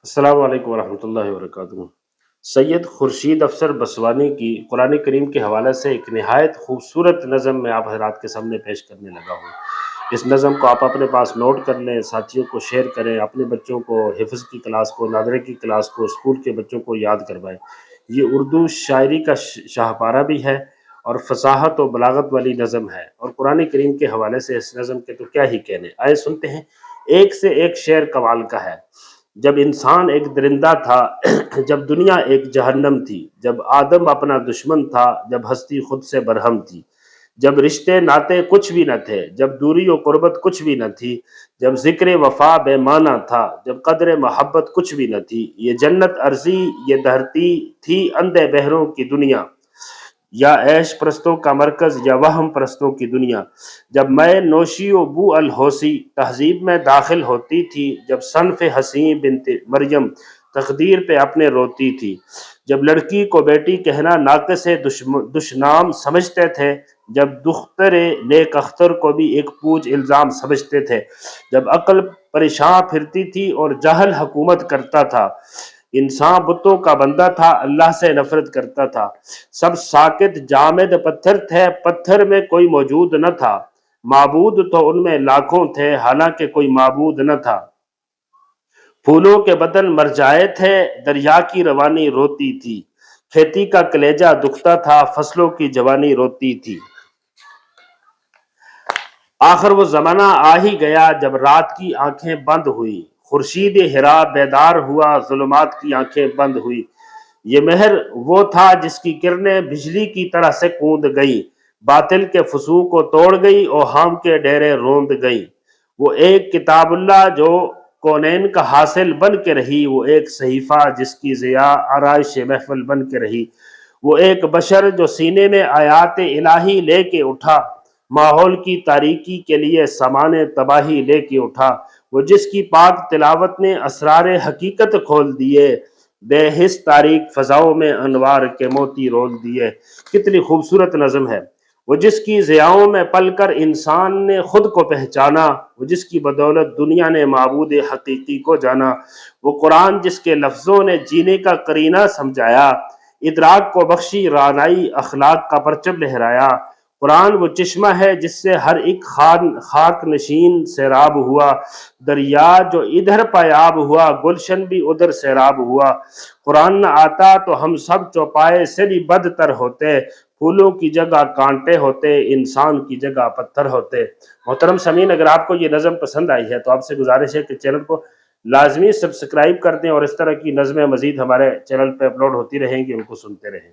السلام علیکم ورحمۃ اللہ وبرکاتہ۔ سید خورشید افسر بسوانی کی قرآن کریم کے حوالے سے ایک نہایت خوبصورت نظم میں آپ حضرات کے سامنے پیش کرنے لگا ہوں۔ اس نظم کو آپ اپنے پاس نوٹ کر لیں، ساتھیوں کو شیئر کریں، اپنے بچوں کو حفظ کی کلاس کو، ناظرے کی کلاس کو، اسکول کے بچوں کو یاد کروائیں۔ یہ اردو شاعری کا شاہکارہ بھی ہے اور فصاحت و بلاغت والی نظم ہے، اور قرآن کریم کے حوالے سے اس نظم کے تو کیا ہی کہنے۔ آئے سنتے ہیں، ایک سے ایک شعر کمال کا ہے۔ جب انسان ایک درندہ تھا، جب دنیا ایک جہنم تھی، جب آدم اپنا دشمن تھا، جب ہستی خود سے برہم تھی، جب رشتے ناتے کچھ بھی نہ تھے، جب دوری و قربت کچھ بھی نہ تھی، جب ذکر وفا بے معنی تھا، جب قدر محبت کچھ بھی نہ تھی، یہ جنت ارضی یہ دھرتی تھی اندھے بہروں کی دنیا، یا عیش پرستوں کا مرکز یا وہم پرستوں کی دنیا، جب میں نوشی و بو الحوثی تہذیب میں داخل ہوتی تھی، جب صنف حسین بنت مریم تقدیر پہ اپنے روتی تھی، جب لڑکی کو بیٹی کہنا ناقص دشنام سمجھتے تھے، جب دختر نیک اختر کو بھی ایک پوج الزام سمجھتے تھے، جب عقل پریشان پھرتی تھی اور جہل حکومت کرتا تھا، انسان بتوں کا بندہ تھا، اللہ سے نفرت کرتا تھا، سب ساکت جامد پتھر تھے، پتھر میں کوئی موجود نہ تھا، معبود تو ان میں لاکھوں تھے حالانکہ کوئی معبود نہ تھا، پھولوں کے بدن مر جائے تھے، دریا کی روانی روتی تھی، کھیتی کا کلیجہ دکھتا تھا، فصلوں کی جوانی روتی تھی، آخر وہ زمانہ آ ہی گیا جب رات کی آنکھیں بند ہوئی، خورشید ہرا بیدار ہوا، ظلمات کی آنکھیں بند ہوئی، یہ مہر وہ تھا جس کی کرنیں بجلی کی طرح سے کوند گئی، باطل کے فسوق کو توڑ گئی، اوہام کے ڈیرے روند گئی، وہ ایک کتاب اللہ جو کونین کا حاصل بن کے رہی، وہ ایک صحیفہ جس کی ضیاء آرائش محفل بن کے رہی، وہ ایک بشر جو سینے میں آیات الہی لے کے اٹھا، ماحول کی تاریکی کے لیے سامان تباہی لے کے اٹھا، وہ جس کی پاک تلاوت نے اسرار حقیقت کھول دیے، بے حس تاریک فضاؤں میں انوار کے موتی رول دیے۔ کتنی خوبصورت نظم ہے۔ وہ جس کی ضیاؤں میں پل کر انسان نے خود کو پہچانا، وہ جس کی بدولت دنیا نے معبود حقیقی کو جانا، وہ قرآن جس کے لفظوں نے جینے کا قرینہ سمجھایا، ادراک کو بخشی رعنائی اخلاق کا پرچم لہرایا، قرآن وہ چشمہ ہے جس سے ہر ایک خاک نشین سیراب ہوا، دریا جو ادھر پایاب ہوا، گلشن بھی ادھر سیراب ہوا، قرآن نہ آتا تو ہم سب چوپائے سے بھی بدتر ہوتے، پھولوں کی جگہ کانٹے ہوتے، انسان کی جگہ پتھر ہوتے۔ محترم سامعین، اگر آپ کو یہ نظم پسند آئی ہے تو آپ سے گزارش ہے کہ چینل کو لازمی سبسکرائب کر دیں، اور اس طرح کی نظمیں مزید ہمارے چینل پہ اپلوڈ ہوتی رہیں گی، ان کو سنتے رہیں۔